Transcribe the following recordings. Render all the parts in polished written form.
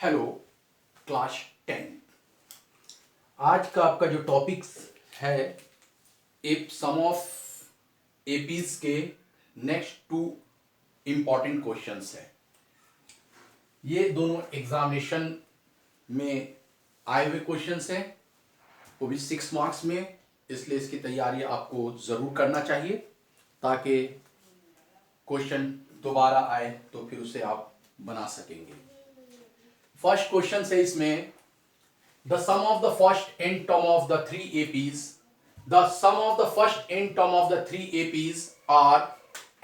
Hello class 10। आज का आपका जो टॉपिक्स है एक सम ऑफ एपीज के नेक्स्ट टू इंपॉर्टेंट क्वेश्चंस है। ये दोनों एग्जामिनेशन में आए हुए क्वेश्चंस हैं, वो भी 6 मार्क्स में, इसलिए इसकी तैयारी आपको ज़रूर करना चाहिए ताकि क्वेश्चन दोबारा आए तो फिर उसे आप बना सकेंगे। फर्स्ट क्वेश्चन है इसमें, the sum of the first n term of the three APs, the sum of the first n term of the three APs are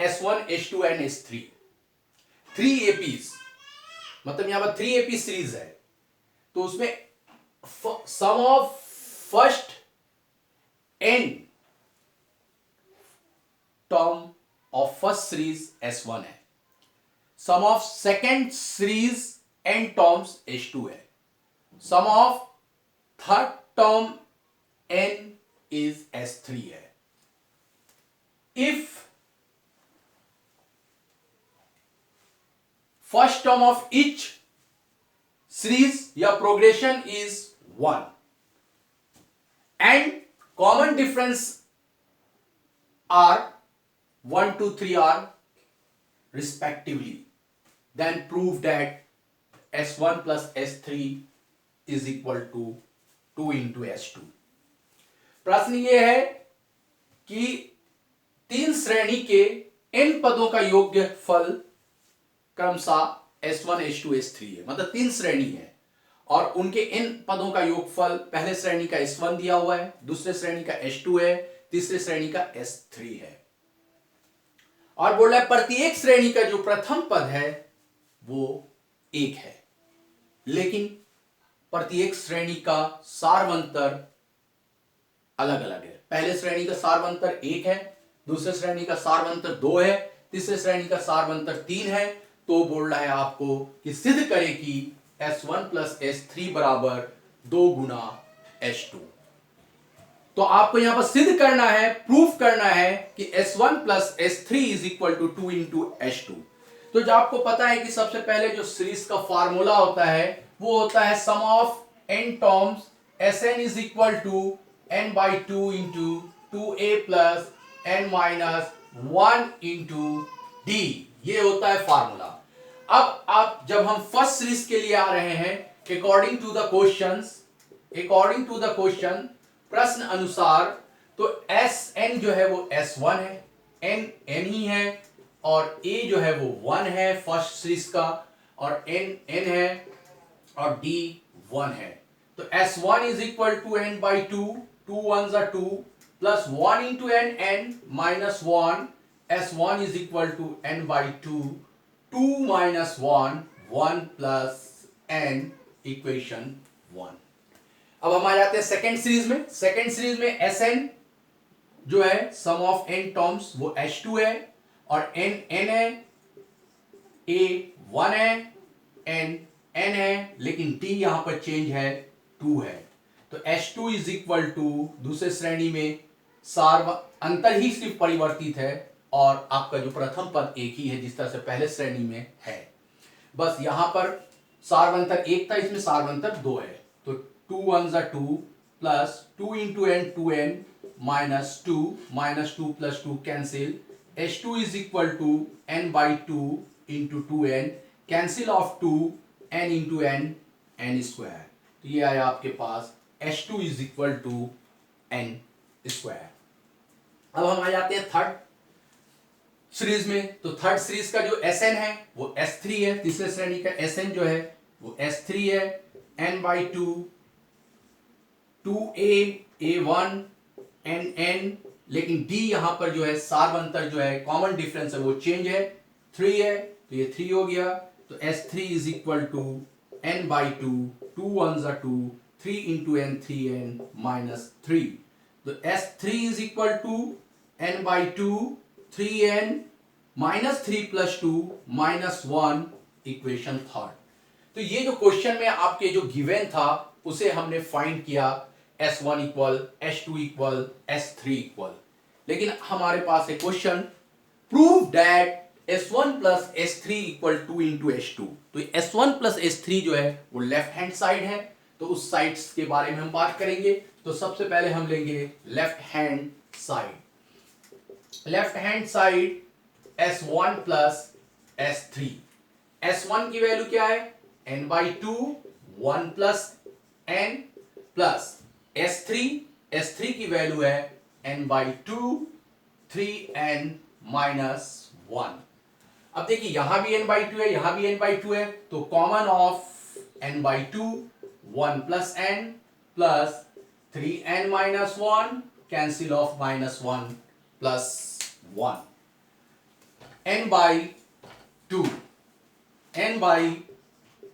S1, S2 and S3. 3 APs मतलब यहां पर 3 AP सीरीज है, तो उसमें sum of first n term of first series S1 है, sum of second series n terms S2 है, sum of third term n is S3 है। If first term of each series या progression is 1 and common difference are 1, 2, 3 are respectively, then prove that S1 plus S3 is equal to 2 into S2। प्रश्न ये है कि 3 श्रेणी के n पदों का योग्य फल क्रमशः S1, S2, S3 है, मतलब 3 श्रेणी है और उनके n पदों का योगफल पहले श्रेणी का S1 दिया हुआ है, दूसरे श्रेणी का S2 है, तीसरे श्रेणी का S3 है और बोल रहा है प्रत्येक श्रेणी का जो प्रथम पद है वो 1 है, लेकिन प्रत्येक श्रेणी का सारवंतर अलग अलग है। पहले श्रेणी का सारवंतर 1 है, दूसरे श्रेणी का सारवंतर 2 है, तीसरे श्रेणी का सारवंतर 3 है। तो बोल रहा है आपको कि सिद्ध करें कि S1 प्लस S3 बराबर 2 गुना S2। तो आपको यहां पर सिद्ध करना है, प्रूफ करना है कि S1 plus S3 is equal to 2 into S2। तो जो आपको पता है कि सबसे पहले जो सीरीज का फार्मूला होता है वो होता है sum of n terms Sn is equal to n by 2 into 2a plus n minus 1 into d, ये होता है फार्मूला। अब आप जब हम फर्स्ट सीरीज के लिए आ रहे हैं, अकॉर्डिंग टू द क्वेश्चन प्रश्न अनुसार, तो Sn जो है वो S1 है, n ही है और a जो है वो 1 है फर्स्ट सीरीज का और n है और d 1 है। तो S1 is equal to n by 2, 2 1s are 2 plus 1 into n minus 1, S1 is equal to n by 2, 2 minus 1, 1 plus n equation 1। अब हम आ जाते हैं सेकेंड सीरीज में। सेकेंड सीरीज में Sn जो है सम ऑफ n टर्म्स वो H2 है और n है, a 1 है, n है, लेकिन t यहां पर चेंज है 2 है। तो H2 इज इक्वल टू दूसरे श्रेणी में अंतर ही सिर्फ परिवर्तित है और आपका जो प्रथम पद एक ही है जिस तरह से पहले श्रेणी में है, बस यहां पर सारवंतर 1 था, इसमें सारवंतर 2 है। तो 2 1s are 2 plus 2 into n 2n minus 2 plus 2 cancel, H2 is equal to n by 2 into 2n, cancel off 2 n into n square. तो ये आया आपके पास H2 is equal to n square. अब हम आ जाते हैं थर्ड सीरीज में। तो थर्ड सीरीज का जो Sn है वो S3 है, तीसरे श्रेणी का Sn जो है वो S3 है, n by 2, 2a a1 n, लेकिन d यहां पर जो है सारवंतर जो है कॉमन डिफरेंस है वो चेंज है, 3 है, तो ये 3 हो गया। तो S3 is equal to n by 2, 2 1s are 2, 3 into n 3n minus 3। तो S3 is equal to n by 2, 3n minus 3 plus 2 minus 1 equation third. तो ये जो क्वेश्चन में आपके जो गिवन था उसे हमने फाइंड किया S1 equal, S2 equal, S3 equal, लेकिन हमारे पास एक question, prove that S1 plus S3 equal 2 into H2। तो S1 प्लस S3 जो है वो लेफ्ट हैंड साइड है, तो उस साइड्स के बारे में हम बात करेंगे। तो सबसे पहले हम लेंगे left hand side. Left hand side S1 plus S3। S1 की वैल्यू क्या है? n by 2 1 plus n plus S3 की वैल्यू है n बाई 2 3n माइनस 1। अब देखिए यहां भी n बाई 2 है, यहां भी n बाई 2 है, तो common of n by 2 1 plus n plus 3n minus 1 cancel of minus 1 plus 1 n by 2 n by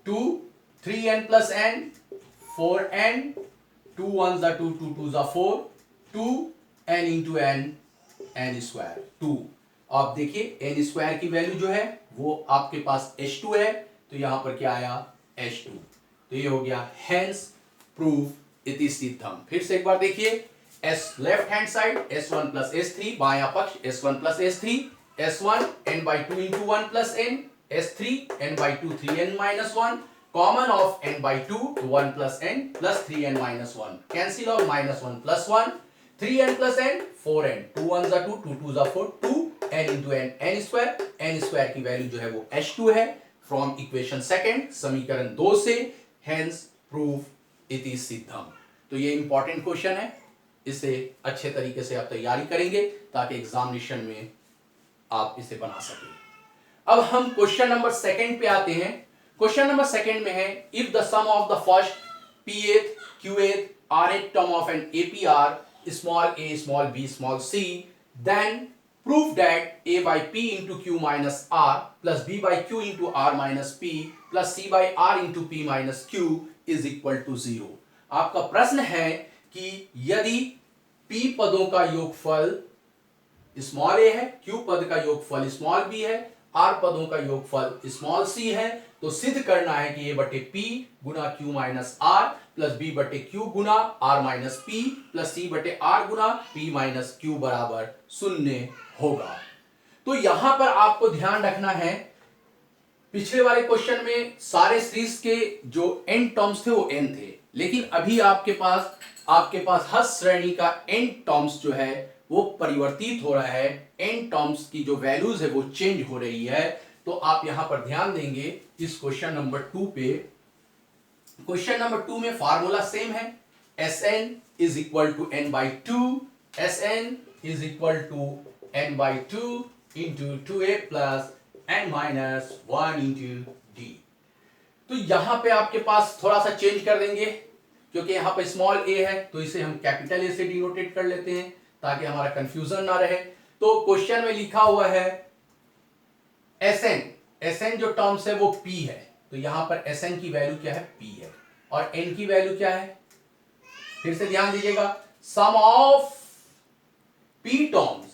2 3n plus n 4n 2 1 जा 2 2 2 जा 4 2 n इंटू n स्क्वायर 2। आप देखिए n स्क्वायर की वैल्यू जो है वो आपके पास H2 है, तो यहां पर क्या आया? H2। तो ये हो गया हेंस प्रूफ इति सिद्धम। फिर से एक बार देखिए, S left hand side S1 plus S3, बायां पक्ष S1 plus S3, S1 n by 2 into 1 plus n, S3 n by 2 3n minus 1, common of n by 2 1 plus n plus 3n minus 1, cancel of minus 1 plus 1, 3n plus n 4n 2 1 जा 2 2 2 जा 4 2 n into n square की value जो है वो H2 है from equation second समीकरण 2 से, hence proof इति सिद्धम। तो ये इंपॉर्टेंट क्वेश्चन है, इसे अच्छे तरीके से आप तैयारी करेंगे ताकि एग्जामिनेशन में आप इसे बना सकें। अब हम क्वेश्चन नंबर सेकंड पे आते हैं। क्वेश्चन नंबर सेकंड में है, if the sum of the first P8 Q8 R8 term of an APR small a small b small c, then prove that a by p into q minus r plus b by q into r minus p plus c by r into p minus q is equal to 0। आपका प्रश्न है कि यदि p पदों का योगफल small a है, q पद का योगफल स्मॉल b है, r पदों का योगफल स्मॉल c है, तो सिद्ध करना है कि a बटे p गुना q minus r plus b बटे q गुना r minus p plus c बटे r गुना p माइनस q बराबर 0 होगा। तो यहां पर आपको ध्यान रखना है, पिछले वाले क्वेश्चन में सारे सीरीज के जो n टर्म्स थे वो n थे, लेकिन अभी आपके पास हर श्रेणी का n टर्म्स जो है वो परिवर्तित हो रहा है, n टर्म्स की जो वैल्यूज है वो चेंज हो रही है। तो आप यहां पर ध्यान देंगे इस क्वेश्चन नंबर 2 पे। क्वेश्चन नंबर 2 में फार्मूला सेम है, Sn is equal to n by 2, Sn is equal to n by 2 into 2a plus n minus 1 into d। तो यहां पे आपके पास थोड़ा सा चेंज कर देंगे, क्योंकि यहां पे स्मॉल a है तो इसे हम कैपिटल A से डिनोटेट कर लेते हैं ताकि हमारा कंफ्यूजन ना रहे। तो क्वेश्चन में लिखा हुआ है Sn जो टर्म्स है वो p है, तो यहां पर Sn की वैल्यू क्या है? p है, और n की वैल्यू क्या है? फिर से ध्यान दीजिएगा, sum of p terms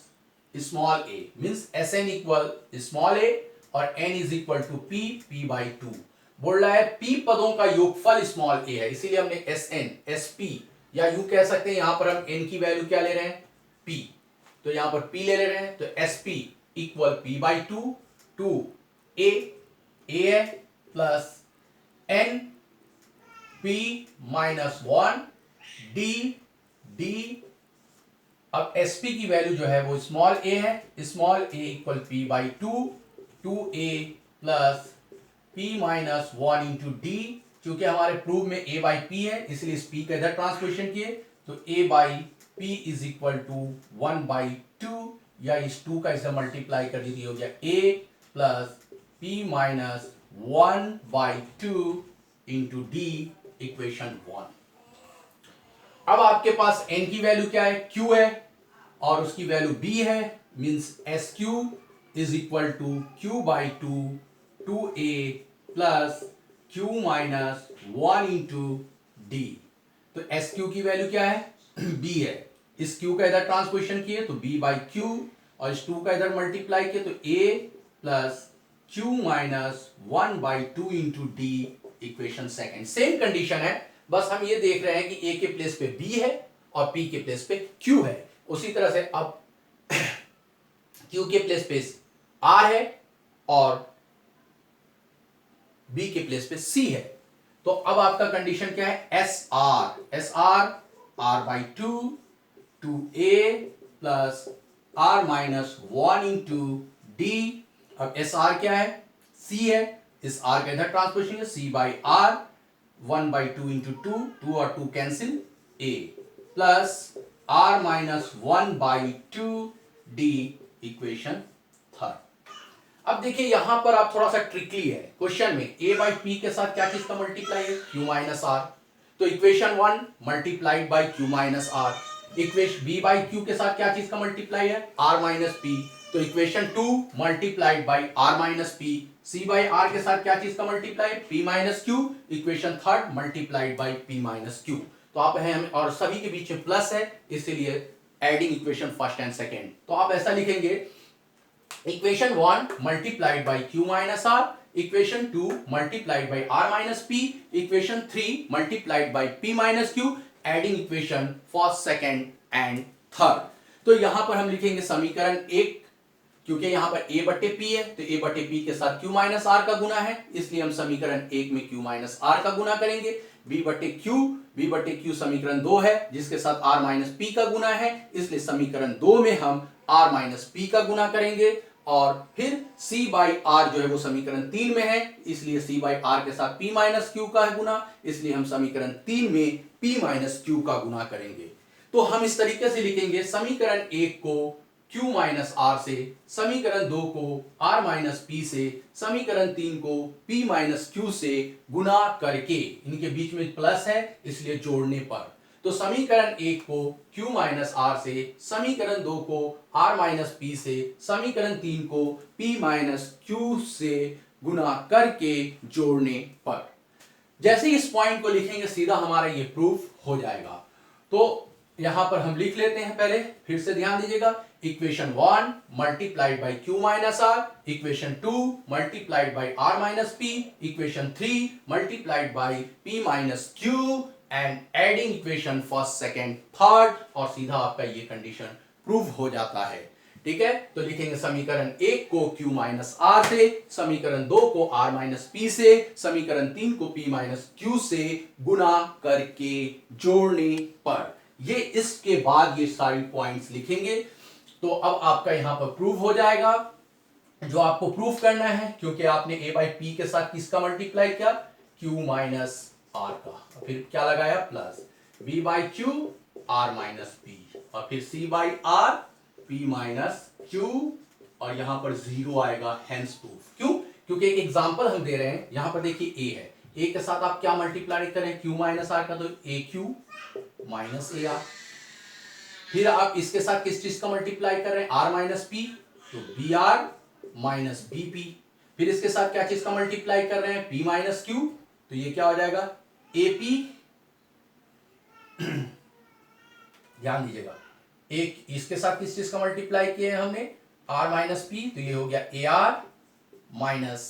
small a means Sn equal small a और n is equal to p by 2। बोल रहा है p पदों का योगफल स्मॉल a है, इसीलिए हमने Sn Sp, या यूं कह सकते हैं यहां पर हम n की वैल्यू क्या ले रहे हैं? p, तो यहां पर p ले रहे हैं, तो Sp equal p by 2 two a है plus n p minus 1 d। अब Sp की वैल्यू जो है वो स्मॉल a है, small a equal p by 2a plus p minus 1 into d। क्योंकि हमारे प्रूफ में a बाई p है इसलिए इस p का इधर ट्रांसपोजिशन किए, तो a by p is equal to 1 by 2, या इस 2 का इसे मल्टीप्लाई कर दीजिए, हो गया a plus p minus 1 by 2 into d equation 1। अब आपके पास n की वैल्यू क्या है? q है और उसकी वैल्यू b है, means sq is equal to q by 2a plus q minus 1 into d। तो sq की वैल्यू क्या है? b है, इस q का इधर ट्रांसपोजिशन किए तो b बाई q, और इस 2 का इधर मल्टीप्लाई किए तो a plus q minus 1 by 2 into D equation second. Same condition है, बस हम ये देख रहे हैं कि a के प्लेस पे b है और p के प्लेस पे q है। उसी तरह से अब q के प्लेस पे r है और बी के प्लेस पे सी है। तो अब आपका कंडीशन क्या है, S R R by two A plus R minus 1 into D. अब एस आर क्या है, सी है, इस आर का इधर ट्रांसपोजिशन है, C by R 1 by 2 into two और 2 cancel, A plus R minus 1 by 2 D equation third. अब देखिए यहां पर आप थोड़ा सा ट्रिकली है, क्वेश्चन में a बाई पी के साथ क्या चीज का मल्टीप्लाई है, q माइनस आर। तो equation 1 multiplied by q minus R. Equation b by q के साथ क्या चीज का मल्टीप्लाई है, r माइनस पी। तो equation 2 multiplied by r minus P. c by r के साथ क्या चीज का मल्टीप्लाई है, p minus q। Equation third multiplied by p minus q। तो आप है और सभी के बीच में प्लस है, इसीलिए adding equation first and second. तो आप ऐसा लिखेंगे, equation 1 multiplied by q minus R, equation 2 multiplied by r minus p, equation 3 multiplied by p minus q, adding equation first second and third. तो यहां पर हम लिखेंगे समीकरण 1, क्योंकि यहां पर a बटे p है, तो a बटे p के साथ q माइनस r का गुना है, इसलिए हम समीकरण 1 में q माइनस r का गुना करेंगे। b बटे q समीकरण 2 है, जिसके साथ r माइनस p का गुना है, इसलिए समीकरण 2 में हम r माइनस p का गुना करेंगे। और फिर c बाई आर जो है वो समीकरण 3 में है, इसलिए c बाई आर के साथ p माइनस क्यू का है गुना, इसलिए हम समीकरण 3 में p माइनस क्यू का गुना करेंगे। तो हम इस तरीके से लिखेंगे, समीकरण 1 को q माइनस आर से, समीकरण 2 को r माइनस पी से, समीकरण 3 को p माइनस क्यू से गुना करके, इनके बीच में प्लस है इसलिए जोड़ने पर। तो समीकरण 1 को q माइनस आर से, समीकरण 2 को r माइनस पी से, समीकरण 3 को p माइनस क्यू से गुना करके जोड़ने पर। जैसे इस पॉइंट को लिखेंगे सीधा हमारा ये प्रूफ हो जाएगा। तो यहां पर हम लिख लेते हैं, पहले फिर से ध्यान दीजिएगा, equation 1 multiplied by q minus R, equation 2 multiplied by r minus p, equation 3 multiplied by p minus q and adding equation first second third, और सीधा आपका ये कंडीशन प्रूव हो जाता है। ठीक है, तो लिखेंगे समीकरण 1 को q माइनस आर से, समीकरण 2 को r माइनस पी से, समीकरण 3 को p माइनस क्यू से गुना करके जोड़ने पर। ये इसके बाद ये सारी पॉइंट्स लिखेंगे। तो अब आपका यहां पर प्रूव हो जाएगा। जो आपको प्रूफ करना है, क्योंकि आपने a बाई पी के साथ किसका मल्टीप्लाई किया, q माइनस आर का, फिर क्या लगाया plus b by Q R minus P, और फिर c by R p minus Q, और यहां पर जीरो आएगा, हेंस प्रूफ। क्यों, क्योंकि एक एग्जांपल हम दे रहे हैं। यहां पर देखिए a है, a के साथ आप क्या मल्टीप्लाई करें, q माइनस आर का, तो a Q minus A R. फिर आप इसके साथ किस चीज का मल्टीप्लाई कर रहे हैं, r माइनस पी, तो B R minus B P. फिर इसके साथ क्या चीज का मल्टीप्लाई कर रहे हैं, p माइनस क्यू, तो ये क्या हो जाएगा, एपी। ध्यान दीजिएगा, एक इसके साथ किस चीज का मल्टीप्लाई किए हैं हमने, r माइनस पी, तो ये हो गया ए आर माइनस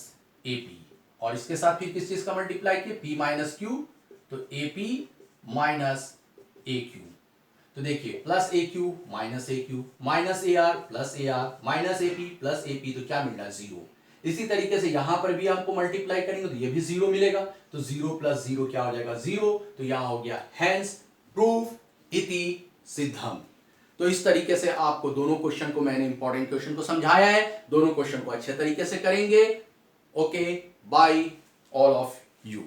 एपी। और इसके साथ फिर किस चीज का मल्टीप्लाई किए, p माइनस क्यू, तो एपी माइनस ए क्यू। तो देखिए plus A Q minus A Q, minus A R plus A R, minus A P plus A P, तो क्या मिल रहा है, जीरो। इसी तरीके से यहां पर भी हमको मल्टीप्लाई करेंगे तो ये भी जीरो मिलेगा, तो जीरो प्लस जीरो क्या हो जाएगा, जीरो। तो यहां हो गया हेंस प्रूफ इति सिद्धम। तो इस तरीके से आपको दोनों क्वेश्चन को, मैंने इंपॉर्टेंट क्वेश्चन को समझाया है, दोनों क्वेश्चन को अच्छे तरीके से करेंगे। Okay, bye all of you.